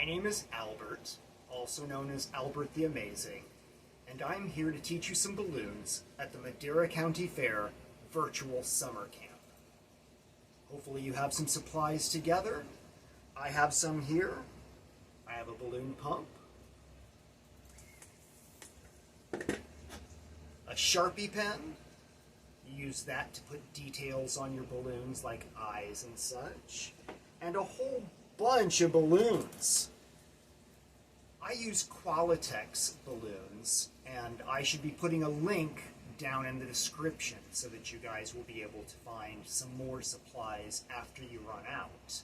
My name is Albert, also known as Albert the Amazing, and I'm here to teach you some balloons at the Madera County Fair virtual summer camp. Hopefully you have some supplies together. I have some here. I have a balloon pump, a Sharpie pen. You use that to put details on your balloons like eyes and such, and a whole bunch of balloons. I use Qualitex balloons, and I should be putting a link down in the description so that you guys will be able to find some more supplies after you run out.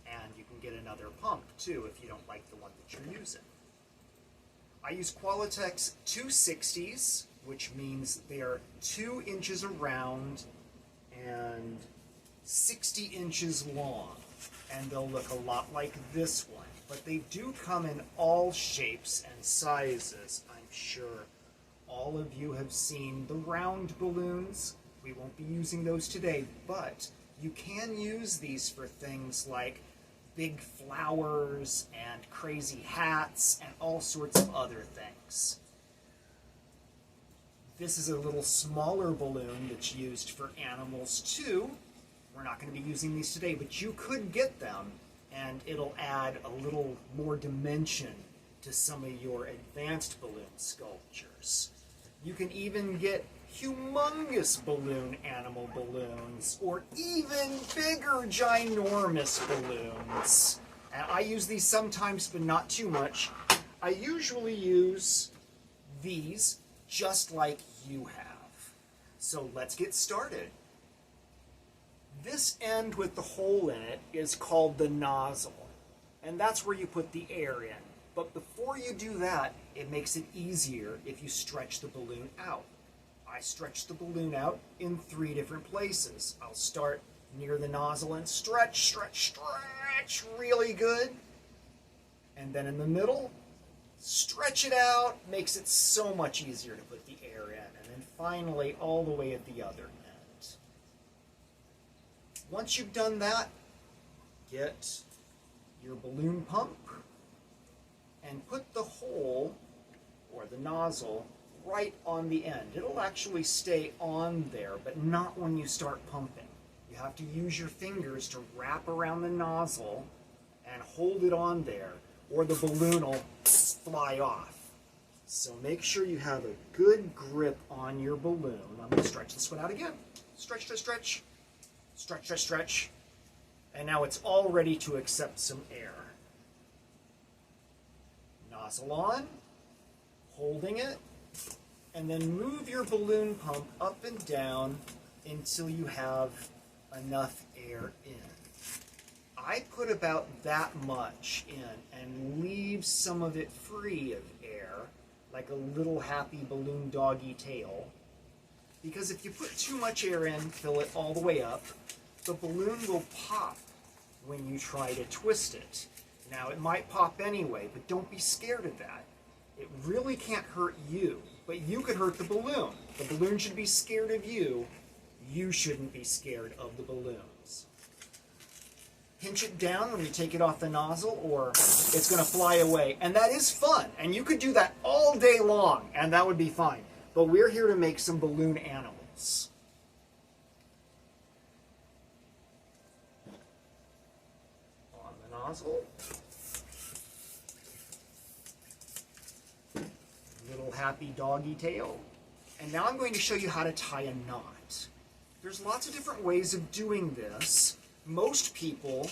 And you can get another pump too if you don't like the one that you're using. I use Qualitex 260s, which means they are 2 inches around and 60 inches long. And they'll look a lot like this one. But they do come in all shapes and sizes. I'm sure all of you have seen the round balloons. We won't be using those today, but you can use these for things like big flowers and crazy hats and all sorts of other things. This is a little smaller balloon that's used for animals too. We're not going to be using these today, but you could get them, and it'll add a little more dimension to some of your advanced balloon sculptures. You can even get humongous balloon animal balloons, or even bigger, ginormous balloons. And I use these sometimes, but not too much. I usually use these just like you have. So let's get started. This end with the hole in it is called the nozzle, and that's where you put the air in. But before you do that, it makes it easier if you stretch the balloon out. I stretch the balloon out in 3 different places. I'll start near the nozzle and stretch, stretch, stretch really good. And then in the middle, stretch it out, makes it so much easier to put the air in. And then finally, all the way at the other end. Once you've done that, get your balloon pump and put the hole, or the nozzle, right on the end. It'll actually stay on there, but not when you start pumping. You have to use your fingers to wrap around the nozzle and hold it on there, or the balloon will fly off. So make sure you have a good grip on your balloon. I'm going to stretch this one out again. Stretch, stretch, stretch. Stretch, stretch, stretch. And now it's all ready to accept some air. Nozzle on, holding it, and then move your balloon pump up and down until you have enough air in. I put about that much in and leave some of it free of air, like a little happy balloon doggy tail. Because if you put too much air in, fill it all the way up, the balloon will pop when you try to twist it. Now, it might pop anyway, but don't be scared of that. It really can't hurt you, but you could hurt the balloon. The balloon should be scared of you. You shouldn't be scared of the balloons. Pinch it down when you take it off the nozzle, or it's going to fly away. And that is fun, and you could do that all day long, and that would be fine. But we're here to make some balloon animals. On the nozzle. Little happy doggy tail. And now I'm going to show you how to tie a knot. There's lots of different ways of doing this. Most people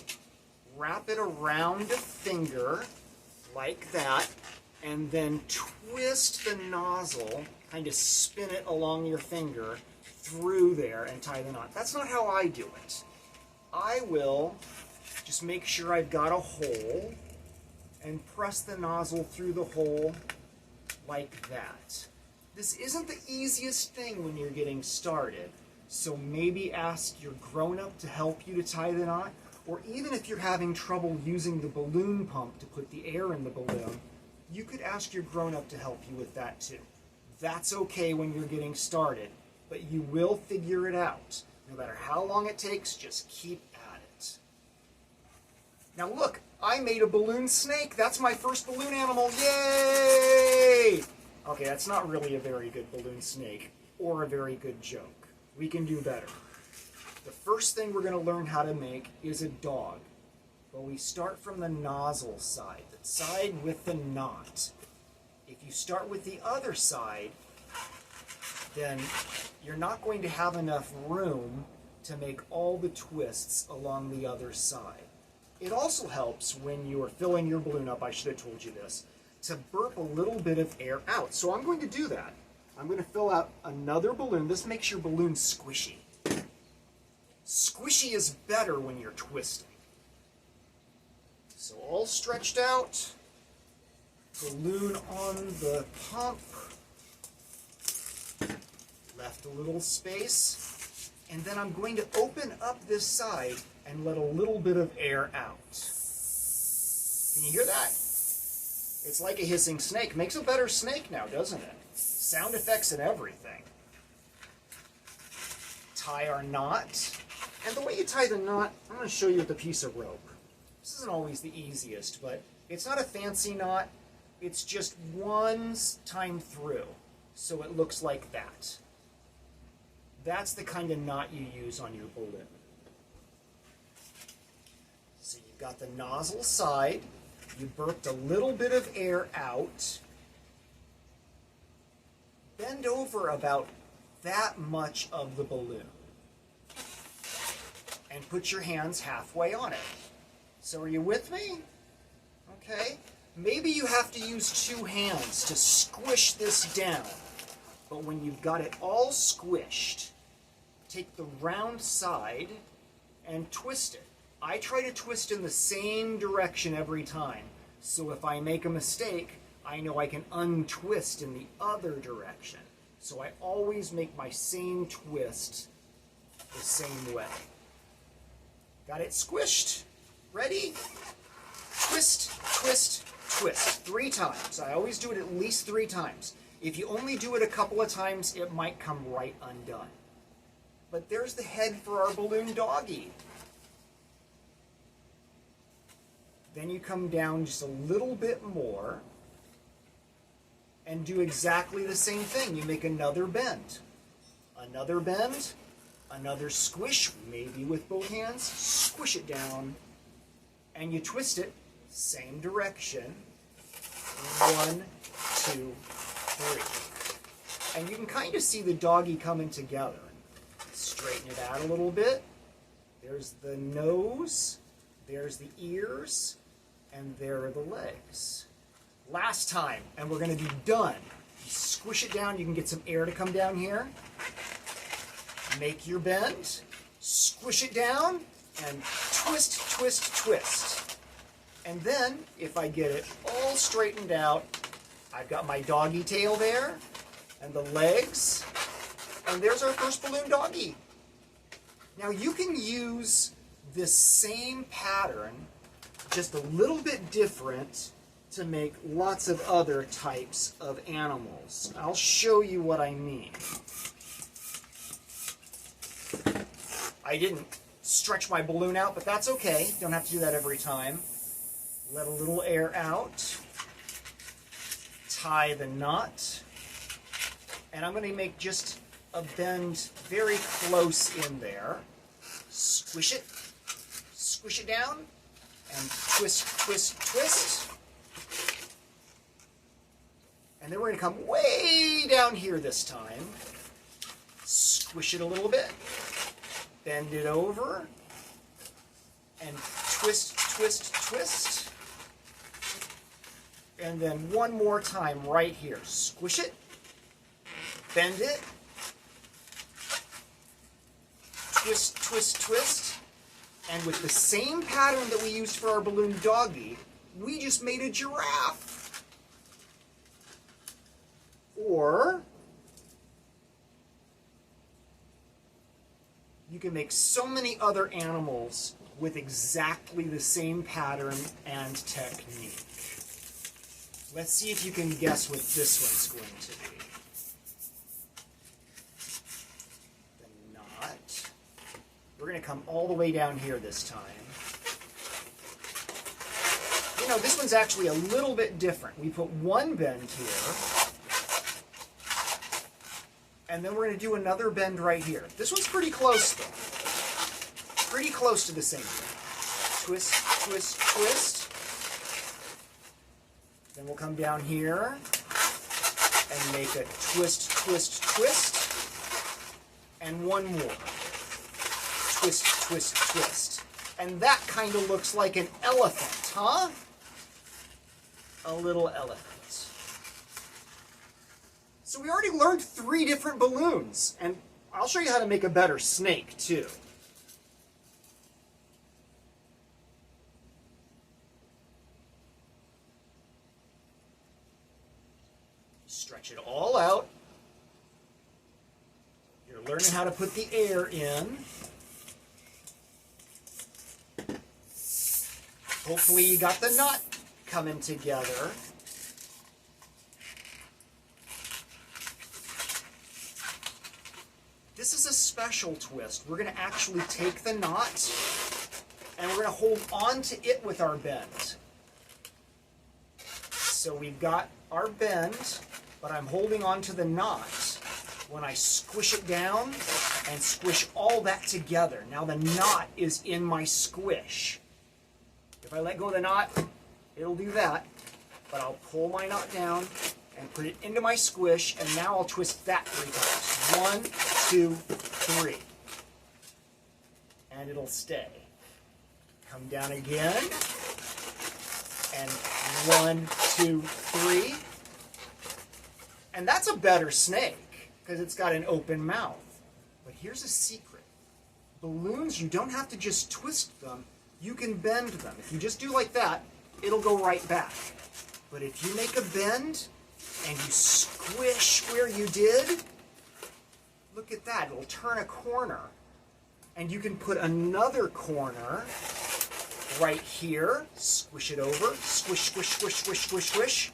wrap it around a finger like that, and then twist the nozzle, kind of spin it along your finger through there and tie the knot. That's not how I do it. I will just make sure I've got a hole and press the nozzle through the hole like that. This isn't the easiest thing when you're getting started, so maybe ask your grown-up to help you to tie the knot, or even if you're having trouble using the balloon pump to put the air in the balloon, you could ask your grown-up to help you with that too. That's okay when you're getting started, but you will figure it out. No matter how long it takes, just keep at it. Now look, I made a balloon snake. That's my first balloon animal. Yay! Okay, that's not really a very good balloon snake or a very good joke. We can do better. The first thing we're going to learn how to make is a dog. But we start from the nozzle side, the side with the knot. If you start with the other side, then you're not going to have enough room to make all the twists along the other side. It also helps when you are filling your balloon up, I should have told you this, to burp a little bit of air out. So I'm going to do that. I'm going to fill out another balloon. This makes your balloon squishy. Squishy is better when you're twisting. So all stretched out, balloon on the pump, left a little space, and then I'm going to open up this side and let a little bit of air out. Can you hear that? It's like a hissing snake. Makes a better snake now, doesn't it? Sound effects and everything. Tie our knot. And the way you tie the knot, I'm going to show you with a piece of rope. This isn't always the easiest, but it's not a fancy knot. It's just one time through, so it looks like that. That's the kind of knot you use on your balloon. So you've got the nozzle side. You burped a little bit of air out. Bend over about that much of the balloon. And put your hands halfway on it. So are you with me? Okay. Maybe you have to use two hands to squish this down. But when you've got it all squished, take the round side and twist it. I try to twist in the same direction every time. So if I make a mistake, I know I can untwist in the other direction. So I always make my same twist the same way. Got it squished? Ready? Twist, twist, twist. 3 times. I always do it at least 3 times. If you only do it a couple of times, it might come right undone. But there's the head for our balloon doggy. Then you come down just a little bit more and do exactly the same thing. You make another bend, another squish, maybe with both hands, squish it down, and you twist it, same direction, 1, 2, 3. And you can kind of see the doggy coming together. Straighten it out a little bit. There's the nose, there's the ears, and there are the legs. Last time, and we're going to be done. You squish it down, you can get some air to come down here. Make your bend, squish it down, and twist, twist, twist. And then, if I get it all straightened out, I've got my doggy tail there, and the legs, and there's our first balloon doggy. Now you can use this same pattern, just a little bit different, to make lots of other types of animals. I'll show you what I mean. I didn't stretch my balloon out, but that's okay. Don't have to do that every time. Let a little air out. Tie the knot. And I'm going to make just a bend very close in there. Squish it down, and twist, twist, twist. And then we're going to come way down here this time. Squish it a little bit. Bend it over. And twist, twist, twist. And then one more time right here. Squish it. Bend it. Twist, twist, twist. And with the same pattern that we used for our balloon doggy, we just made a giraffe. Or you can make so many other animals with exactly the same pattern and technique. Let's see if you can guess what this one's going to be. The knot. We're going to come all the way down here this time. You know, this one's actually a little bit different. We put one bend here, and then we're going to do another bend right here. This one's pretty close, though. Pretty close to the same thing. Twist, twist, twist. Then we'll come down here and make a twist, twist, twist. And one more. Twist, twist, twist. And that kind of looks like an elephant, huh? A little elephant. So we already learned 3 different balloons, and I'll show you how to make a better snake, too. Stretch it all out. You're learning how to put the air in. Hopefully you got the knot coming together. This is a special twist. We're going to actually take the knot and we're going to hold on to it with our bend. So we've got our bend, but I'm holding on to the knot when I squish it down and squish all that together. Now the knot is in my squish. If I let go of the knot, it'll do that, but I'll pull my knot down and put it into my squish, and now I'll twist that 3 times. 1, 2, 3. And it'll stay. Come down again, and 1, 2, 3. And that's a better snake, because it's got an open mouth. But here's a secret. Balloons, you don't have to just twist them. You can bend them. If you just do like that, it'll go right back. But if you make a bend and you squish where you did, look at that, it'll turn a corner. And you can put another corner right here, squish it over, squish, squish, squish, squish, squish, squish.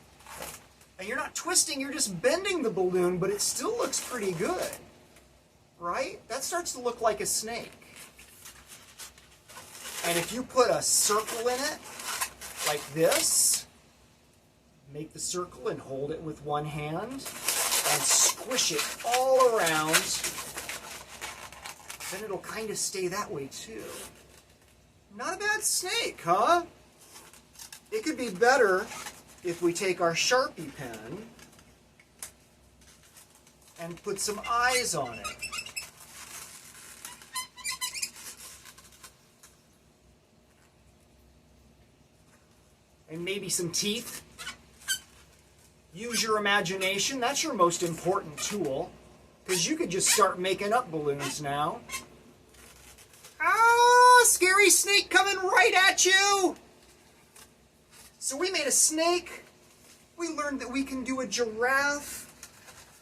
And you're not twisting, you're just bending the balloon, but it still looks pretty good, right? That starts to look like a snake. And if you put a circle in it, like this, make the circle and hold it with one hand, and squish it all around, then it'll kind of stay that way too. Not a bad snake, huh? It could be better if we take our Sharpie pen and put some eyes on it. And maybe some teeth. Use your imagination. That's your most important tool. Because you could just start making up balloons now. Ah, scary snake coming right at you! So we made a snake. We learned that we can do a giraffe,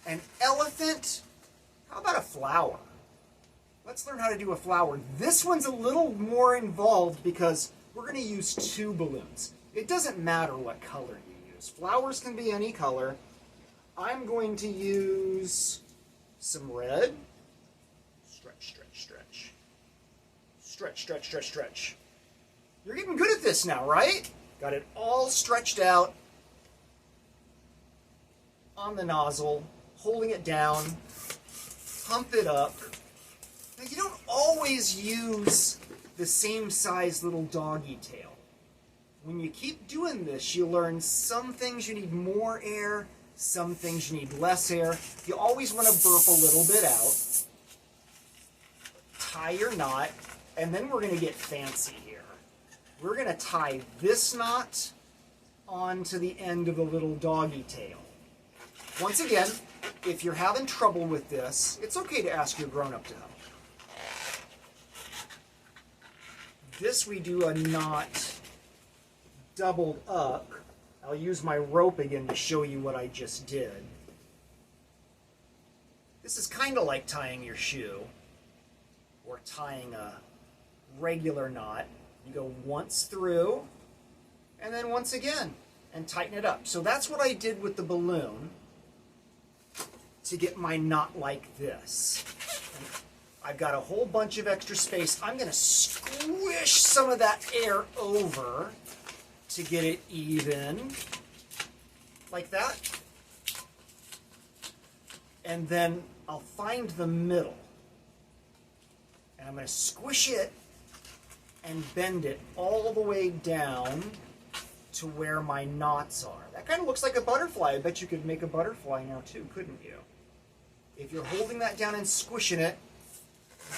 an elephant. How about a flower? Let's learn how to do a flower. This one's a little more involved because we're going to use 2 balloons. It doesn't matter what color you use. Flowers can be any color. I'm going to use some red. Stretch, stretch, stretch. Stretch, stretch, stretch, stretch. You're getting good at this now, right? Got it all stretched out on the nozzle, holding it down, pump it up. Now you don't always use the same size little doggy tail. When you keep doing this, you learn some things you need more air, some things you need less air. You always want to burp a little bit out. Tie your knot, and then we're going to get fancy here. We're going to tie this knot onto the end of the little doggy tail. Once again, if you're having trouble with this, it's okay to ask your grown-up to help. This we do a knot doubled up. I'll use my rope again to show you what I just did. This is kind of like tying your shoe or tying a regular knot. You go once through and then once again and tighten it up. So that's what I did with the balloon to get my knot like this. And I've got a whole bunch of extra space. I'm going to squish some of that air over to get it even, like that. And then I'll find the middle. And I'm going to squish it and bend it all the way down to where my knots are. That kind of looks like a butterfly. I bet you could make a butterfly now too, couldn't you? If you're holding that down and squishing it,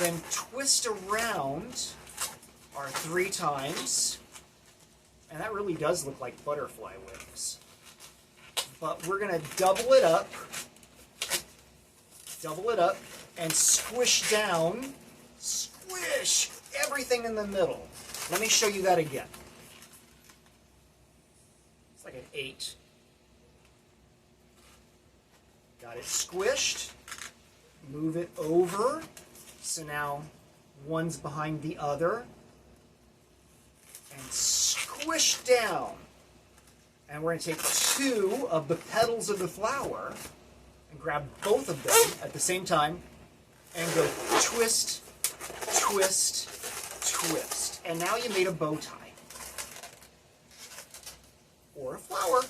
then twist around our 3 times. And that really does look like butterfly wings. But we're going to double it up, and squish down, squish everything in the middle. Let me show you that again. It's like an 8. Got it squished. Move it over. So now one's behind the other. And squish down. And we're going to take 2 of the petals of the flower and grab both of them at the same time and go twist, twist, twist. And now you made a bow tie. Or a flower.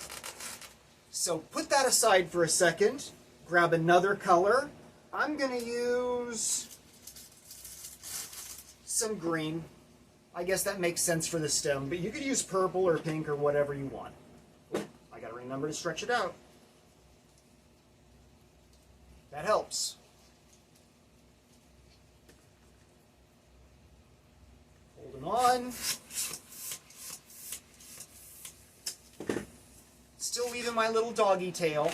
So put that aside for a second. Grab another color. I'm going to use some green. I guess that makes sense for the stem, but you could use purple or pink or whatever you want. Ooh, I got to remember to stretch it out. That helps. Holding on. Still leaving my little doggy tail.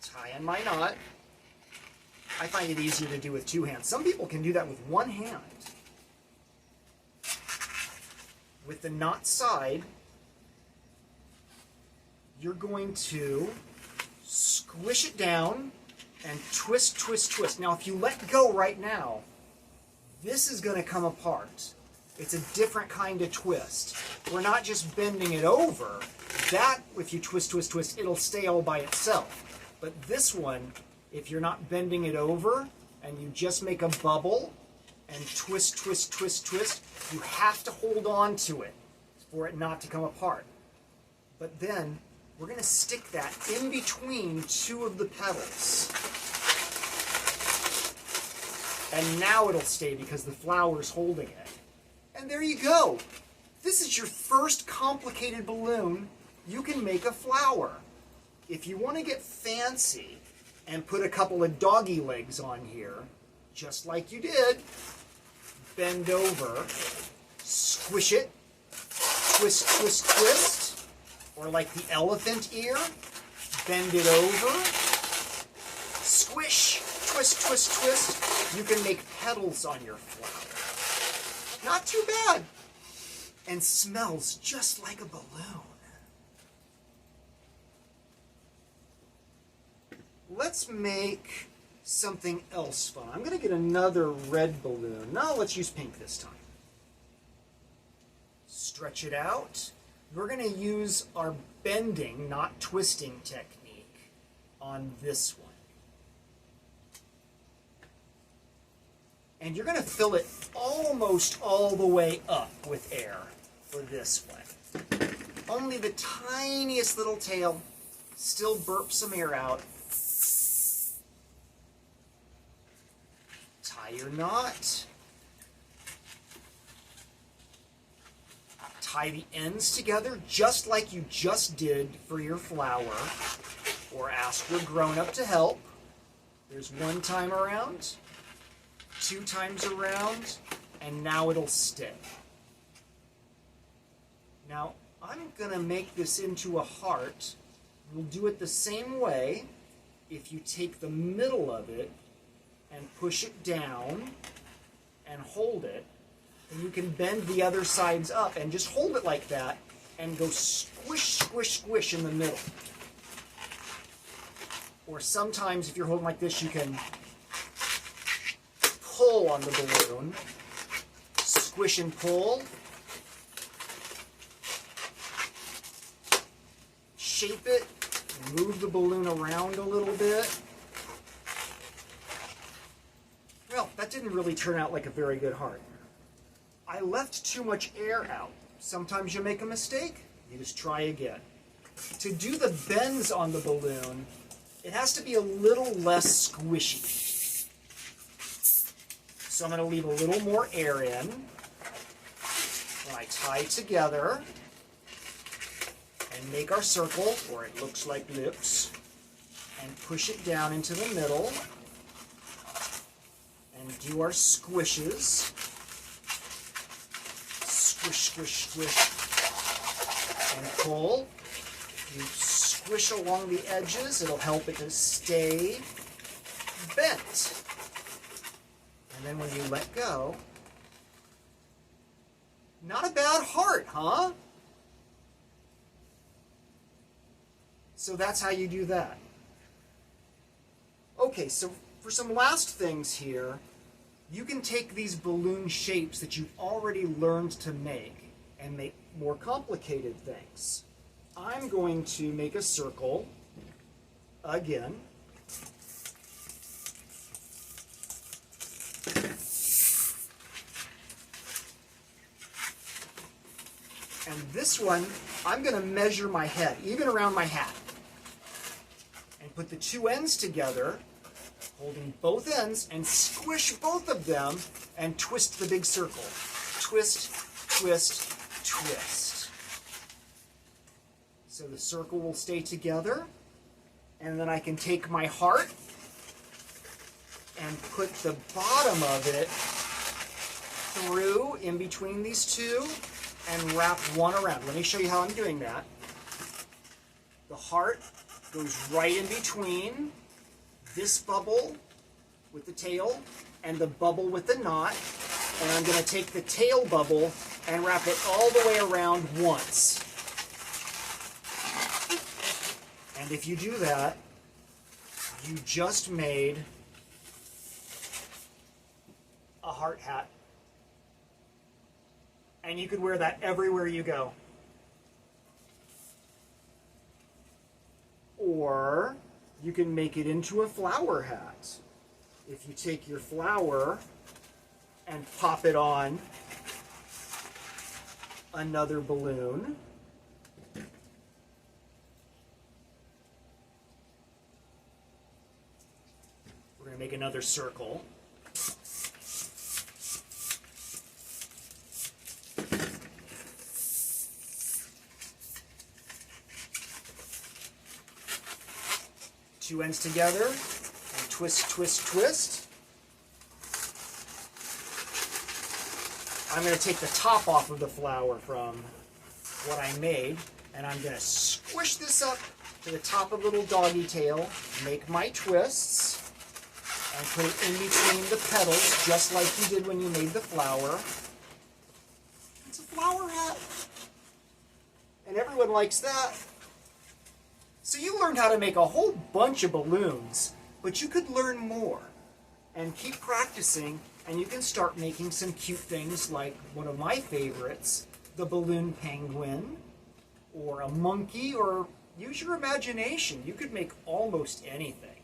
Tying my knot. I find it easier to do with 2 hands. Some people can do that with 1 hand. With the knot side, you're going to squish it down and twist, twist, twist. Now, if you let go right now, this is going to come apart. It's a different kind of twist. We're not just bending it over. That, if you twist, twist, twist, it'll stay all by itself. But this one, if you're not bending it over and you just make a bubble and twist, twist, twist, twist, you have to hold on to it for it not to come apart. But then we're going to stick that in between 2 of the petals. And now it'll stay because the flower's holding it. And there you go. This is your first complicated balloon. You can make a flower. If you want to get fancy and put a couple of doggy legs on here, just like you did, bend over, squish it, twist, twist, twist, or like the elephant ear, bend it over, squish, twist, twist, twist. You can make petals on your flower. Not too bad. And smells just like a balloon. Let's make something else fun. I'm going to get another red balloon. No, let's use pink this time. Stretch it out. We're going to use our bending, not twisting technique on this one. And you're going to fill it almost all the way up with air for this one. Only the tiniest little tail still burps some air out. Tie your knot. Tie the ends together just like you just did for your flower. Or ask your grown-up to help. There's 1 time around. 2 times around, and now it'll stick. Now, I'm going to make this into a heart. We'll do it the same way if you take the middle of it and push it down and hold it, and you can bend the other sides up and just hold it like that and go squish, squish, squish in the middle. Or sometimes if you're holding like this, you can pull on the balloon, squish and pull, shape it, move the balloon around a little bit. Well, that didn't really turn out like a very good heart. I left too much air out. Sometimes you make a mistake, you just try again. To do the bends on the balloon, it has to be a little less squishy. So I'm going to leave a little more air in. When I tie together and make our circle, or it looks like lips, and push it down into the middle, and do our squishes. Squish, squish, squish, and pull. If you squish along the edges, it'll help it to stay bent. And then when you let go, not a bad heart, huh? So that's how you do that. Okay, so for some last things here, you can take these balloon shapes that you've already learned to make and make more complicated things. I'm going to make a circle again. And this one, I'm going to measure my head, even around my hat. And put the two ends together, holding both ends, and squish both of them, and twist the big circle. Twist, twist, twist. So the circle will stay together, and then I can take my heart and put the bottom of it through in between these two and wrap one around. Let me show you how I'm doing that. The heart goes right in between this bubble with the tail and the bubble with the knot, and I'm going to take the tail bubble and wrap it all the way around once. And if you do that, you just made a heart hat. And you could wear that everywhere you go. Or you can make it into a flower hat. If you take your flower and pop it on another balloon, we're going to make another circle. Two ends together, and twist, twist, twist. I'm going to take the top off of the flower from what I made, and I'm going to squish this up to the top of the little doggy tail, make my twists, and put it in between the petals, just like you did when you made the flower. It's a flower hat. And everyone likes that. So you learned how to make a whole bunch of balloons, but you could learn more and keep practicing, and you can start making some cute things like one of my favorites, the balloon penguin, or a monkey, or use your imagination. You could make almost anything.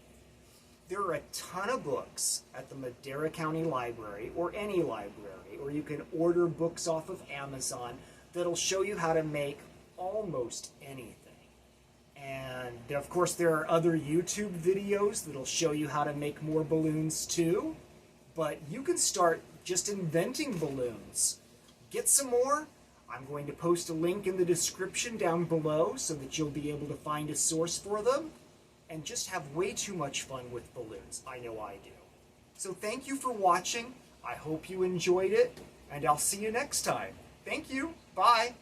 There are a ton of books at the Madera County Library, or any library, or you can order books off of Amazon that'll show you how to make almost anything. And of course there are other YouTube videos that'll show you how to make more balloons too. But you can start just inventing balloons. Get some more? I'm going to post a link in the description down below so that you'll be able to find a source for them and just have way too much fun with balloons. I know I do. So thank you for watching. I hope you enjoyed it, and I'll see you next time. Thank you. Bye.